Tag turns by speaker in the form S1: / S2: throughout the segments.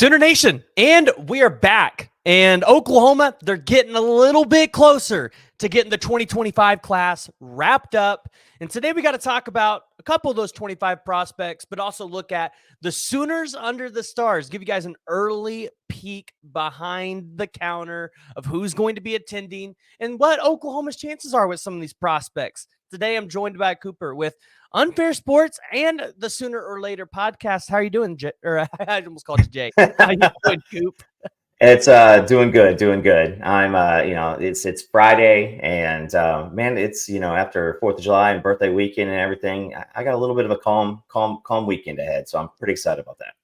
S1: Sooner Nation, and we are back. And Oklahoma, they're getting a little bit closer to getting the 2025 class wrapped up. And today we got to talk about a couple of those 25 prospects, but also look at the Sooners under the stars, give you guys an early peek behind the counter of who's going to be attending and what Oklahoma's chances are with some of these prospects. Today I'm joined by Cooper with Unfair Sports and the Sooner or Later podcast. How are you doing, Jay? Or I almost called you Jay. How you doing, Coop?
S2: It's doing good. I'm it's Friday, and man, it's after 4th of July and birthday weekend and everything, I got a little bit of a calm weekend ahead, so I'm pretty excited about that.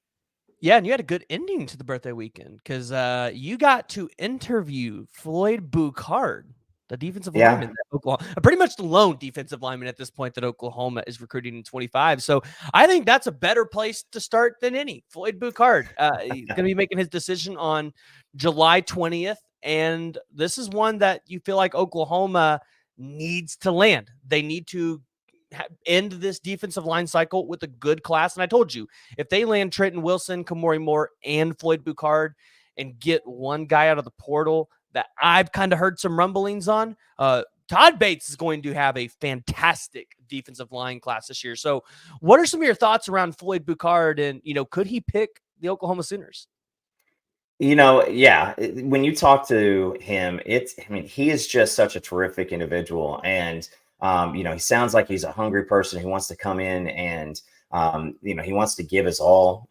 S1: Yeah, and you had a good ending to the birthday weekend because you got to interview Floyd Boucard, the defensive lineman that Oklahoma, pretty much the lone defensive lineman at this point that Oklahoma is recruiting in 25. So I think that's a better place to start than any. Floyd Boucard, he's going to be making his decision on July 20th. And this is one that you feel like Oklahoma needs to land. They need to end this defensive line cycle with a good class. And I told you, if they land Trenton Wilson, Kamori Moore, and Floyd Boucard and get one guy out of the portal that I've kind of heard some rumblings on, Todd Bates is going to have a fantastic defensive line class this year. So what are some of your thoughts around Floyd Boucard and, could he pick the Oklahoma Sooners?
S2: When you talk to him, he is just such a terrific individual. And, he sounds like he's a hungry person who wants to come in and, he wants to give his all.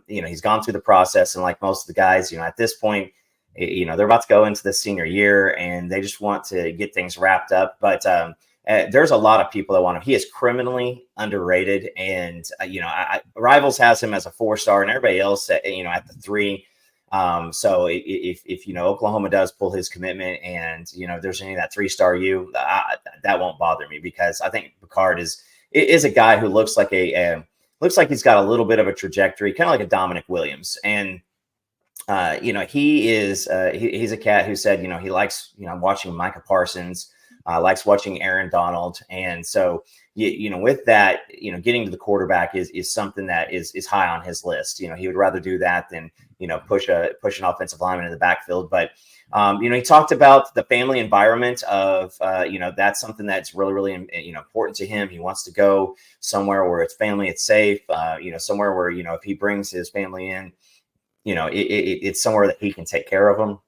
S2: He's gone through the process, and like most of the guys, at this point, they're about to go into the senior year and they just want to get things wrapped up. But there's a lot of people that want him. He is criminally underrated. And, Rivals has him as a 4-star and everybody else, at the 3. So if Oklahoma does pull his commitment and, if there's any of that 3-star that won't bother me, because I think Boucard is a guy who looks like he's got a little bit of a trajectory, kind of like a Dominic Williams. And, he's a cat who said, he likes, watching Micah Parsons, likes watching Aaron Donald. And so, with that, getting to the quarterback is something that is high on his list. He would rather do that than, push an offensive lineman in the backfield. But, he talked about the family environment of, that's something that's really, really, important to him. He wants to go somewhere where it's family, it's safe, somewhere where, if he brings his family in, it's somewhere that he can take care of them.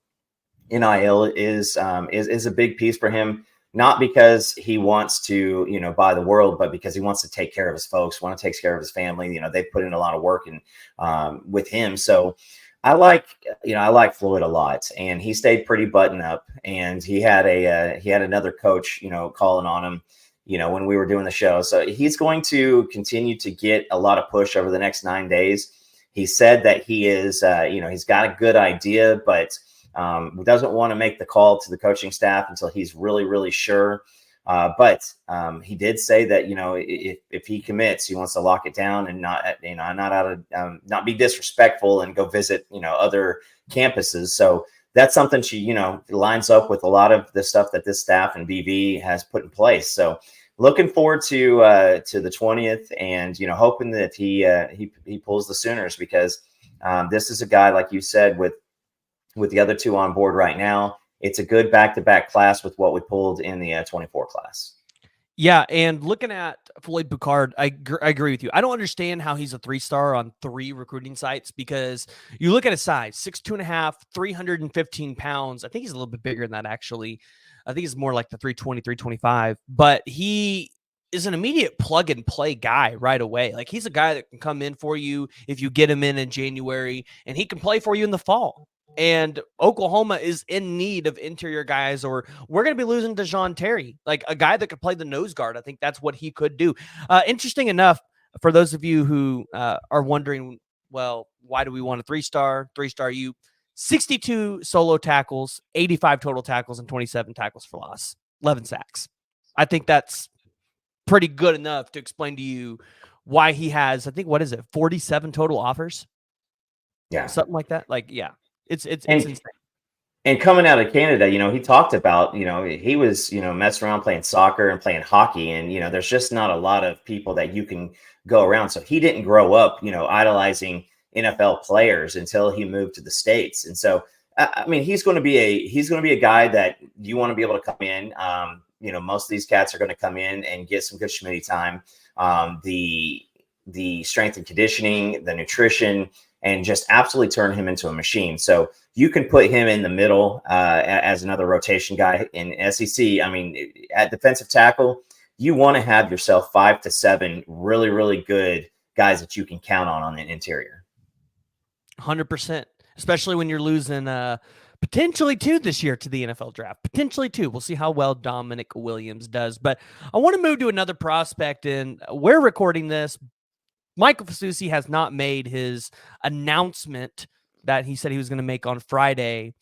S2: NIL is a big piece for him, not because he wants to, buy the world, but because he wants to take care of his folks, want to take care of his family. They've put in a lot of work with him. So I like Floyd a lot, and he stayed pretty buttoned up, and he had another coach, calling on him, when we were doing the show. So he's going to continue to get a lot of push over the next 9 days. He said that he is, he's got a good idea, but doesn't want to make the call to the coaching staff until he's really, really sure. But he did say that, if he commits, he wants to lock it down and not be disrespectful and go visit, other campuses. So that's something she, lines up with a lot of the stuff that this staff and BV has put in place. So looking forward to the 20th, and hoping that he pulls the Sooners, because this is a guy, like you said, with the other 2 on board right now. It's a good back-to-back class with what we pulled in the 24 class.
S1: Yeah, and looking at Floyd Boucard, I agree with you. I don't understand how he's a 3-star on 3 recruiting sites, because you look at his size, 6'2.5", 315 pounds. I think he's a little bit bigger than that, actually. I think he's more like the 320, 325. But he is an immediate plug-and-play guy right away. Like, he's a guy that can come in for you if you get him in January, and he can play for you in the fall. And Oklahoma is in need of interior guys, or we're going to be losing DeJoun Terry, like a guy that could play the nose guard. I think that's what he could do. Interesting enough, for those of you who are wondering, well, why do we want a 3-star? 3-star U, 62 solo tackles, 85 total tackles, and 27 tackles for loss, 11 sacks. I think that's pretty good enough to explain to you why he has, I think, 47 total offers?
S2: Yeah.
S1: Something like that. Like, yeah. It's insane.
S2: And coming out of Canada, he talked about, he was, messing around playing soccer and playing hockey. And, there's just not a lot of people that you can go around. So he didn't grow up, idolizing, NFL players until he moved to the States. And so, I mean, he's going to be a guy that you want to be able to come in. Most of these cats are going to come in and get some good Schmitty time. The strength and conditioning, the nutrition, and just absolutely turn him into a machine. So you can put him in the middle as another rotation guy in SEC. I mean, at defensive tackle, you want to have yourself 5 to 7 really, really good guys that you can count on the interior.
S1: 100%, especially when you're losing potentially 2 this year to the NFL draft. Potentially 2. We'll see how well Dominic Williams does. But I want to move to another prospect, and we're recording this. Michael Fasusi has not made his announcement that he said he was going to make on Friday.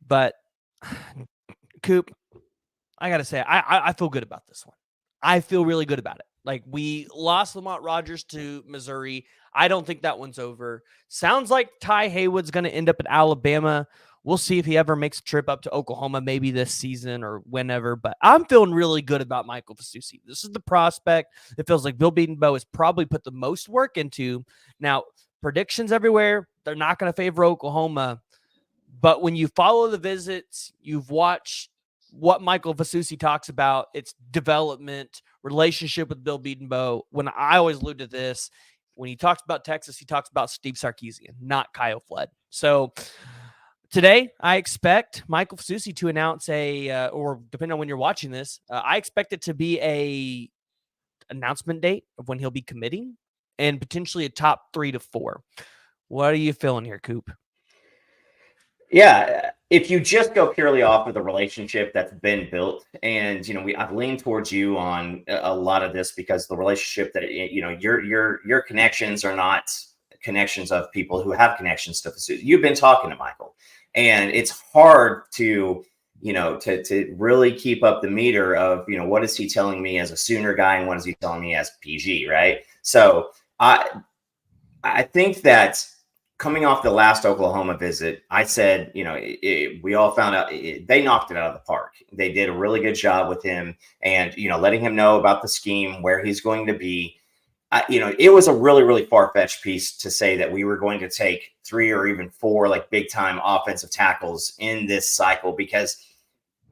S1: But, Coop, I got to say, I feel good about this one. I feel really good about it. Like, we lost Lamont Rogers to Missouri. I don't think that one's over. Sounds like Ty Haywood's going to end up at Alabama. We'll see if he ever makes a trip up to Oklahoma, maybe this season or whenever. But I'm feeling really good about Michael Fasusi. This is the prospect. It feels like Bill Bedenbaugh has probably put the most work into. Now, predictions everywhere, they're not going to favor Oklahoma. But when you follow the visits, you've watched what Michael Fasusi talks about, its development, relationship with Bill Bedenbaugh. When I always allude to this, when he talks about Texas, he talks about Steve Sarkisian, not Kyle Flood. So today, I expect Michael Fasusi to announce or depending on when you're watching this, I expect it to be a announcement date of when he'll be committing and potentially a top 3 to 4. What are you feeling here, Coop?
S2: Yeah, if you just go purely off of the relationship that's been built, and I've leaned towards you on a lot of this because the relationship that your connections are not connections of people who have connections to Fasusi. You've been talking to Michael, and it's hard to to really keep up the meter of what is he telling me as a Sooner guy and what is he telling me as PG, right? So I think that. Coming off the last Oklahoma visit, I said, we all found out they knocked it out of the park. They did a really good job with him and, letting him know about the scheme, where he's going to be. It was a really, really far-fetched piece to say that we were going to take 3 or even 4 like big-time offensive tackles in this cycle, because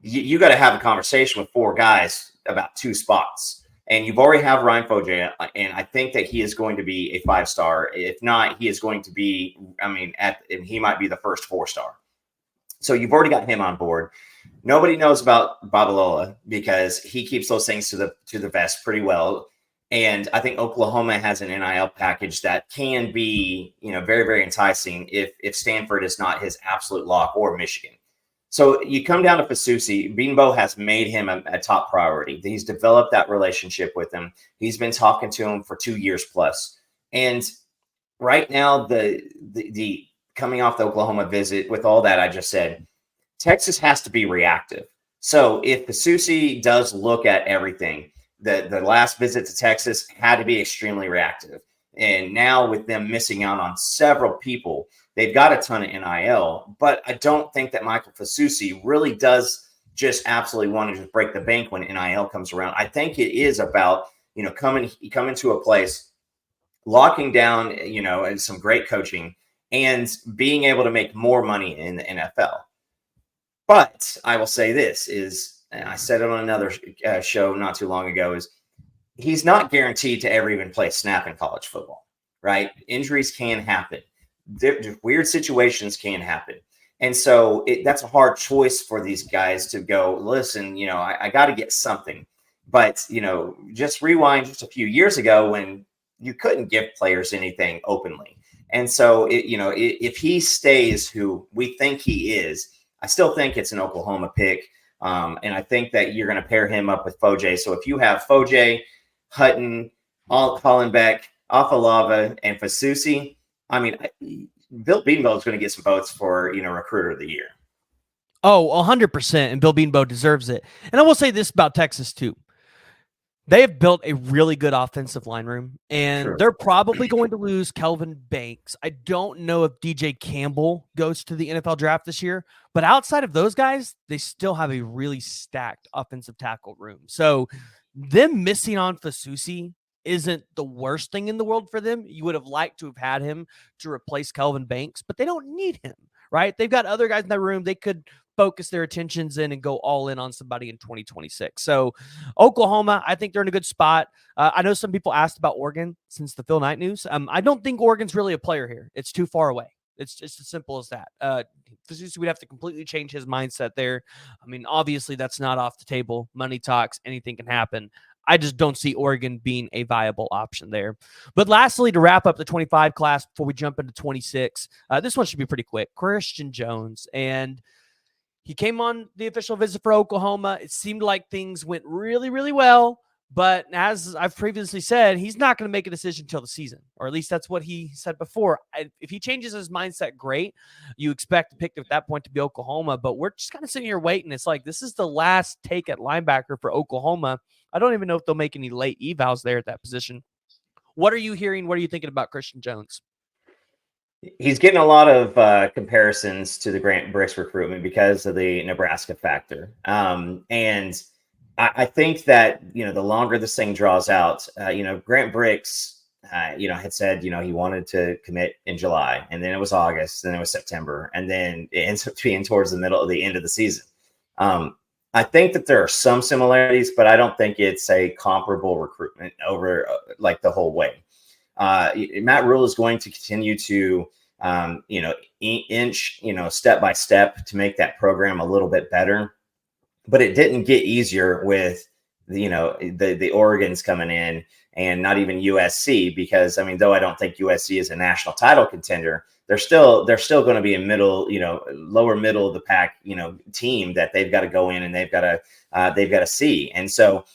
S2: you got to have a conversation with 4 guys about 2 spots. And you've already have Ryan Foje, and I think that he is going to be a 5-star. If not, he is going to be, he might be the first 4-star. So you've already got him on board. Nobody knows about Babalola because he keeps those things to the vest pretty well. And I think Oklahoma has an NIL package that can be, very, very enticing if Stanford is not his absolute lock, or Michigan. So you come down to Fasusi. Bedenbaugh has made him a top priority. He's developed that relationship with him. He's been talking to him for 2 years plus. And right now, the coming off the Oklahoma visit, with all that I just said, Texas has to be reactive. So if Fasusi does look at everything, the last visit to Texas had to be extremely reactive. And now with them missing out on several people, they've got a ton of NIL, but I don't think that Michael Fasusi really does just absolutely want to just break the bank when NIL comes around. I think it is about, coming to a place, locking down, and some great coaching and being able to make more money in the NFL. But I will say this is, and I said it on another show not too long ago, is he's not guaranteed to ever even play a snap in college football, right? Injuries can happen. Weird situations can happen. And so that's a hard choice for these guys to go, listen, I got to get something. But, just rewind just a few years ago when you couldn't give players anything openly. And so, if he stays who we think he is, I still think it's an Oklahoma pick. And I think that you're going to pair him up with Foje. So if you have Foje, Hutton, Colin Beck, Afalava, and Fasusi, Bill Bedenbaugh is going to get some votes for, Recruiter of the Year.
S1: Oh, 100%. And Bill Bedenbaugh deserves it. And I will say this about Texas, too. They have built a really good offensive line room, and They're probably going to lose Kelvin Banks. I don't know if DJ Campbell goes to the NFL draft this year, but outside of those guys, they still have a really stacked offensive tackle room. So them missing on Fasusi isn't the worst thing in the world for them. You would have liked to have had him to replace Kelvin Banks, but they don't need him, right? They've got other guys in that room. They could focus their attentions in and go all in on somebody in 2026. So Oklahoma, I think they're in a good spot. I know some people asked about Oregon since the Phil Knight news. I don't think Oregon's really a player here. It's too far away. It's just as simple as that. We'd have to completely change his mindset there. I mean, obviously that's not off the table. Money talks, anything can happen. I just don't see Oregon being a viable option there. But lastly, to wrap up the 25 class before we jump into 26, this one should be pretty quick. Christian Jones, and he came on the official visit for Oklahoma. It seemed like things went really, really well. But as I've previously said, he's not going to make a decision until the season, or at least that's what he said before. If he changes his mindset, great. You expect the pick at that point to be Oklahoma, but we're just kind of sitting here waiting. It's like this is the last take at linebacker for Oklahoma. I don't even know if they'll make any late evals there at that position. What are you hearing? What are you thinking about Christian Jones?
S2: He's getting a lot of comparisons to the Grant Bricks recruitment because of the Nebraska factor. And I think that, the longer this thing draws out, Grant Bricks, had said, he wanted to commit in July, and then it was August, then it was September, and then it ends up being towards the end of the season. I think that there are some similarities, but I don't think it's a comparable recruitment over like the whole way. Matt Rule is going to continue to, inch, step by step to make that program a little bit better. But it didn't get easier with, the Oregons coming in and not even USC, because, though I don't think USC is a national title contender, they're still going to be a lower middle of the pack, team that they've got to go in and they've got to see. And so,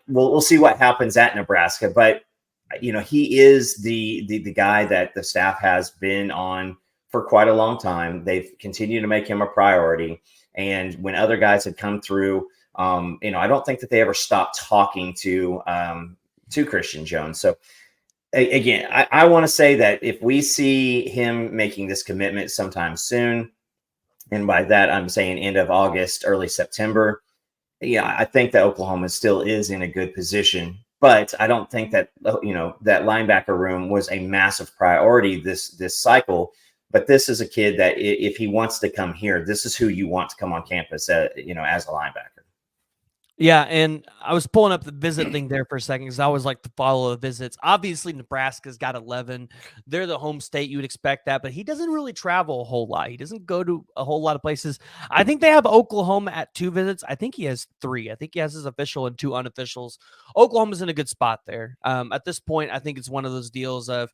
S2: we'll see what happens at Nebraska, but he is the guy that the staff has been on for quite a long time. They've continued to make him a priority. And when other guys had come through, I don't think that they ever stopped talking to Christian Jones. So again, I want to say that if we see him making this commitment sometime soon, and by that I'm saying end of August, early September, I think that Oklahoma still is in a good position. But I don't think that, that linebacker room was a massive priority this cycle. But this is a kid that if he wants to come here, this is who you want to come on campus, as a linebacker.
S1: Yeah, and I was pulling up the visit thing there for a second because I always like to follow the visits. Obviously, Nebraska's got 11. They're the home state. You would expect that, but he doesn't really travel a whole lot. He doesn't go to a whole lot of places. I think they have Oklahoma at 2 visits. I think he has 3. I think he has his official and 2 unofficials. Oklahoma's in a good spot there. At this point, I think it's one of those deals of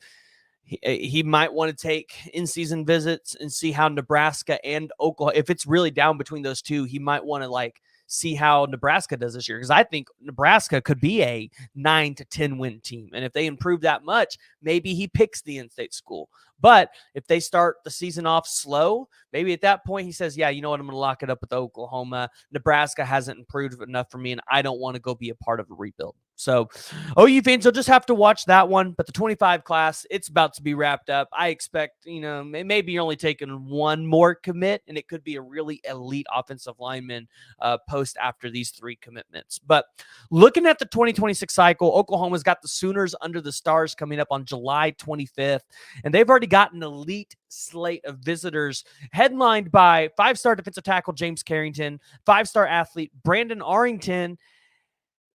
S1: he might want to take in-season visits and see how Nebraska and Oklahoma, if it's really down between those two, he might want to see how Nebraska does this year, because I think Nebraska could be a 9 to 10 win team. And if they improve that much, maybe he picks the in-state school. But if they start the season off slow, maybe at that point he says, yeah, you know what, I'm going to lock it up with Oklahoma. Nebraska hasn't improved enough for me, and I don't want to go be a part of a rebuild. So, OU fans, you'll just have to watch that one. But the 25 class, it's about to be wrapped up. I expect, maybe you're only taking one more commit, and it could be a really elite offensive lineman post after these 3 commitments. But looking at the 2026 cycle, Oklahoma's got the Sooners under the Stars coming up on July 25th, and they've already got an elite slate of visitors headlined by 5-star defensive tackle James Carrington, 5-star athlete Brandon Arrington.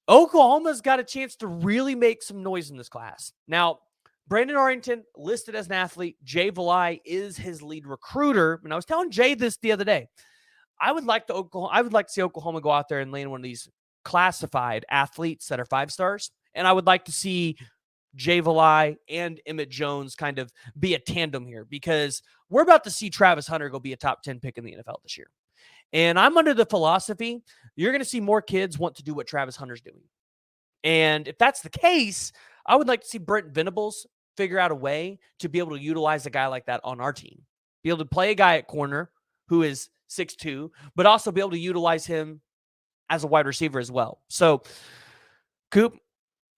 S1: Oklahoma's got a chance to really make some noise in this class. Now, Brandon Arrington listed as an athlete. Jay Valai is his lead recruiter. And I was telling Jay this the other day. I would like to see Oklahoma go out there and land one of these classified athletes that are 5 stars. And I would like to see Jay Valai and Emmett Jones kind of be a tandem here, because we're about to see Travis Hunter go be a top 10 pick in the NFL this year. And I'm under the philosophy, you're going to see more kids want to do what Travis Hunter's doing. And if that's the case, I would like to see Brent Venables figure out a way to be able to utilize a guy like that on our team. Be able to play a guy at corner who is 6'2", but also be able to utilize him as a wide receiver as well. So, Coop,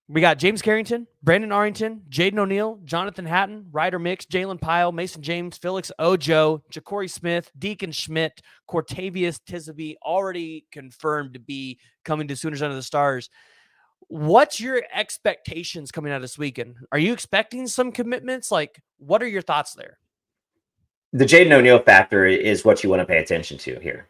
S1: we got James Carrington, Brandon Arrington, Jaden O'Neal, Jonathan Hatton, Ryder Mix, Jalen Pyle, Mason James, Felix Ojo, Ja'Cory Smith, Deacon Schmidt, Cortavius Tisby, already confirmed to be coming to Sooners Under the Stars. What's your expectations coming out of this weekend? Are you expecting some commitments? Like, what are your thoughts there?
S2: The Jaden O'Neal factor is what you want to pay attention to here.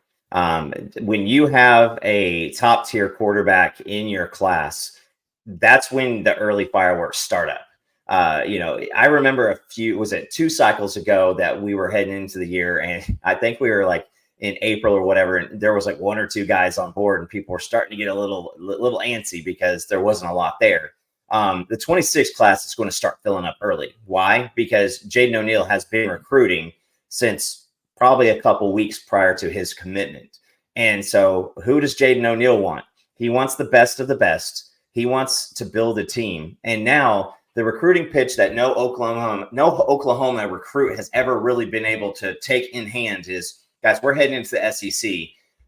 S2: When you have a top tier quarterback in your class, that's when the early fireworks start up. I remember was it 2 cycles ago that we were heading into the year, and I think we were like in April or whatever, and there was like 1 or 2 guys on board, and people were starting to get a little antsy because there wasn't a lot there. The 26 class is going to start filling up early. Why? Because Jaden O'Neal has been recruiting since probably a couple weeks prior to his commitment. And so who does Jaden O'Neal want? He wants the best of the best. He wants to build a team. And now the recruiting pitch that no Oklahoma recruit has ever really been able to take in hand is, guys, we're heading into the SEC.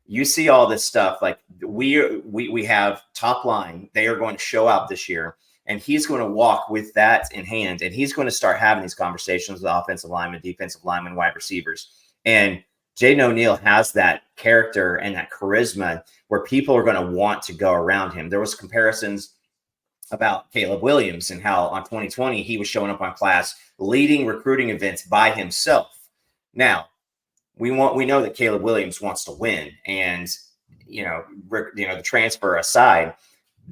S2: You see all this stuff. Like we have top line. They are going to show out this year. And he's going to walk with that in hand, and he's going to start having these conversations with offensive linemen, defensive linemen, wide receivers. And Jaden O'Neal has that character and that charisma where people are going to want to go around him. There was comparisons about Caleb Williams and how on 2020 he was showing up on class leading recruiting events by himself. Now, we know that Caleb Williams wants to win, and the transfer aside,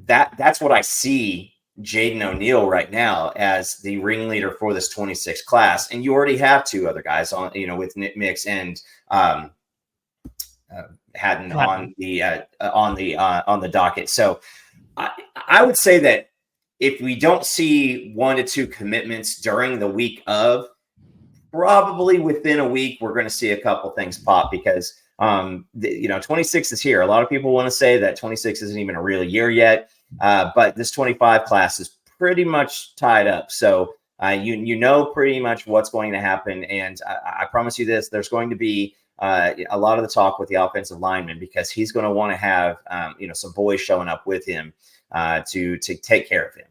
S2: that's what I see Jaden O'Neal right now as the ringleader for this 26 class. And you already have 2 other guys on, with Nick Mix and Hatton on the docket. So I would say that if we don't see 1 to 2 commitments during the week of, probably within a week, we're going to see a couple things pop because 26 is here. A lot of people want to say that 26 isn't even a real year yet. But this 25 class is pretty much tied up. So you know pretty much what's going to happen. And I promise you this, there's going to be a lot of the talk with the offensive lineman because he's going to want to have, some boys showing up with him to take care of him.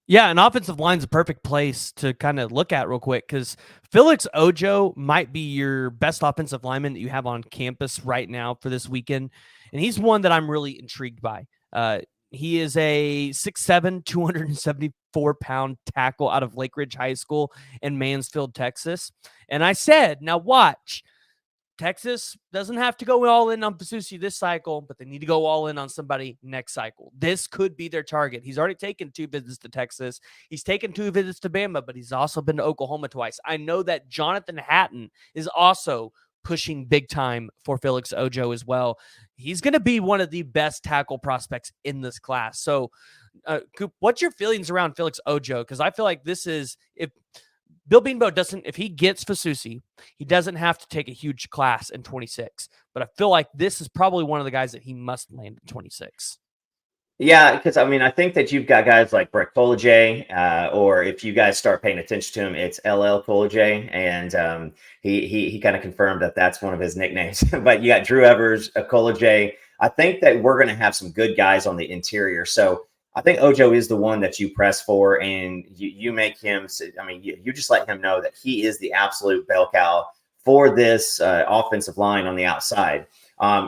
S1: Yeah, an offensive line's a perfect place to kind of look at real quick because Felix Ojo might be your best offensive lineman that you have on campus right now for this weekend. And he's one that I'm really intrigued by. He is a 6'7", 274-pound tackle out of Lake Ridge High School in Mansfield, Texas. And I said, now watch, Texas doesn't have to go all in on Fasusi this cycle, but they need to go all in on somebody next cycle. This could be their target. He's already taken 2 visits to Texas. He's taken 2 visits to Bama, but he's also been to Oklahoma twice. I know that Jonathan Hatton is also pushing big time for Felix Ojo as well. He's going to be one of the best tackle prospects in this class. So, Coop, what's your feelings around Felix Ojo? Because I feel like this is, if Bill Beanbo if he gets Fasusi, he doesn't have to take a huge class in 26. But I feel like this is probably one of the guys that he must land in 26.
S2: Yeah, because I think that you've got guys like Brett Colajay, or if you guys start paying attention to him, it's LL Colajay, and he kind of confirmed that that's one of his nicknames. But you got Drew Evers, Colajay. I think that we're going to have some good guys on the interior. So I think Ojo is the one that you press for, and you make him. You just let him know that he is the absolute bell cow for this offensive line on the outside.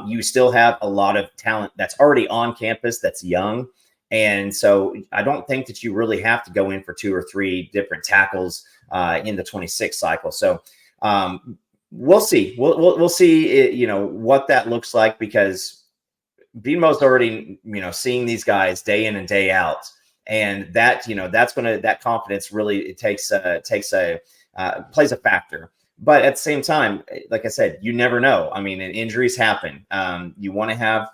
S2: You still have a lot of talent that's already on campus that's young. And so I don't think that you really have to go in for 2 or 3 different tackles in the 26 cycle. So we'll see. We'll see, what that looks like because BMO's already, seeing these guys day in and day out. And that, that confidence really plays a factor. But at the same time, like I said, you never know. And injuries happen. You want to have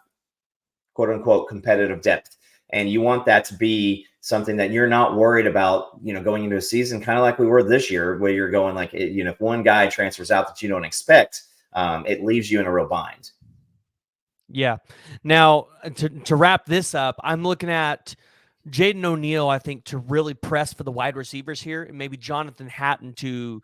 S2: quote unquote competitive depth, and you want that to be something that you're not worried about, going into a season, kind of like we were this year, where you're going like, if one guy transfers out that you don't expect, it leaves you in a real bind.
S1: Yeah. Now, to wrap this up, I'm looking at Jaden O'Neal, I think, to really press for the wide receivers here, and maybe Jonathan Hatton to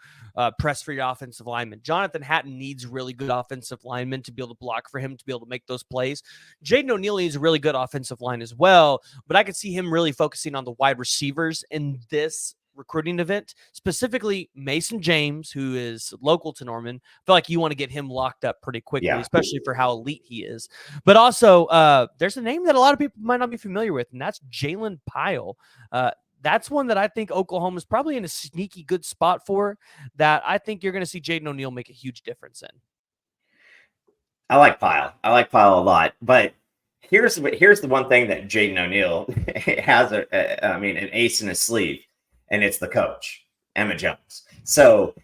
S1: press for your offensive lineman. Jonathan Hatton needs really good offensive linemen to be able to block for him, to be able to make those plays. Jaden O'Neal needs a really good offensive line as well, but I could see him really focusing on the wide receivers in this recruiting event, specifically Mason James, who is local to Norman. I feel like you want to get him locked up pretty quickly,
S2: Yeah.
S1: especially for how elite he is. But also, there's a name that a lot of people might not be familiar with, and that's Jalen Pyle. That's one that I think Oklahoma is probably in a sneaky good spot for, that I think you're going to see Jaden O'Neal make a huge difference in.
S2: I like Pyle. I like Pyle a lot. But here's the one thing that Jaden O'Neal has an ace in his sleeve, and it's the coach, Emmett Jones. So,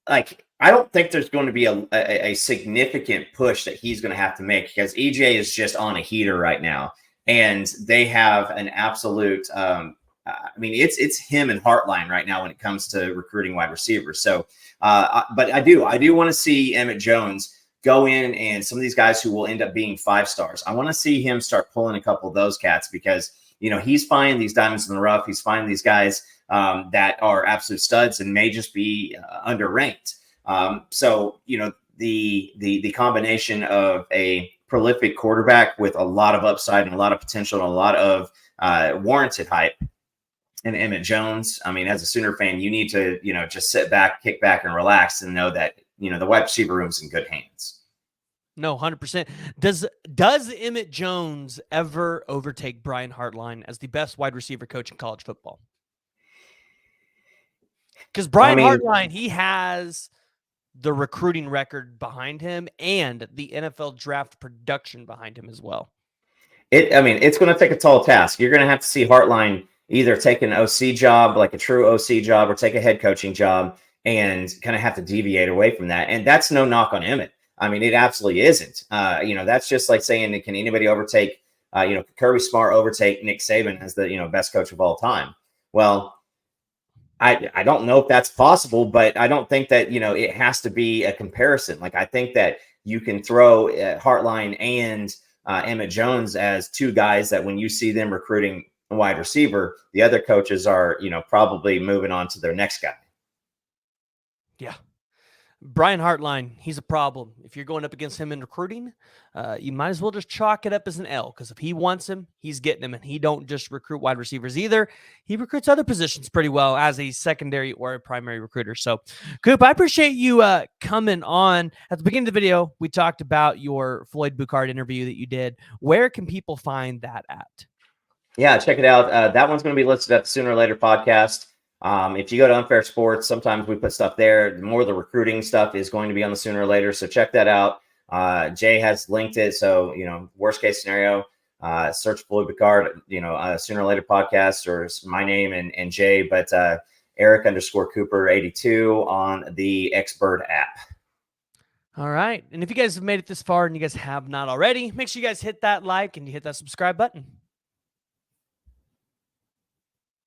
S2: like, I don't think there's going to be a significant push that he's going to have to make, because EJ is just on a heater right now, and they have an absolute. It's him and Hartline right now when it comes to recruiting wide receivers. So, but I do want to see Emmett Jones go in, and some of these guys who will end up being 5 stars. I want to see him start pulling a couple of those cats, because he's finding these diamonds in the rough. He's finding these guys that are absolute studs and may just be underranked. So the combination of a prolific quarterback with a lot of upside and a lot of potential and a lot of warranted hype, and Emmett Jones. I mean, as a Sooner fan, you need to just sit back, kick back, and relax, and know that the wide receiver room's in good hands.
S1: No, 100%. Does Emmett Jones ever overtake Brian Hartline as the best wide receiver coach in college football? Because Brian Hartline, he has the recruiting record behind him and the NFL draft production behind him as well.
S2: It's going to take a tall task. You're going to have to see Hartline either take an OC job, like a true OC job, or take a head coaching job, and kind of have to deviate away from that. And that's no knock on Emmett. I mean, it absolutely isn't. That's just like saying, can anybody overtake, Kirby Smart overtake Nick Saban as the, best coach of all time? Well, I don't know if that's possible, but I don't think that, it has to be a comparison. Like, I think that you can throw Hartline and Emmett Jones as 2 guys that when you see them recruiting a wide receiver, the other coaches are, probably moving on to their next guy.
S1: Yeah. Brian Hartline, he's a problem. If you're going up against him in recruiting, you might as well just chalk it up as an L, because if he wants him, he's getting him, and he don't just recruit wide receivers either. He recruits other positions pretty well as a secondary or a primary recruiter. So, Coop, I appreciate you coming on. At the beginning of the video, we talked about your Floyd Boucard interview that you did. Where can people find that at?
S2: Yeah, check it out. That one's going to be listed at the Sooner or Later podcast. If you go to Unfair Sports, sometimes we put stuff there. More of the recruiting stuff is going to be on the Sooner or Later, so check that out. Jay has linked it, so worst case scenario, search Floyd Boucard, Sooner or Later podcast, or my name and Jay, but Eric_Cooper82 on the Xbird app.
S1: All right, and if you guys have made it this far and you guys have not already, make sure you guys hit that like and you hit that subscribe button.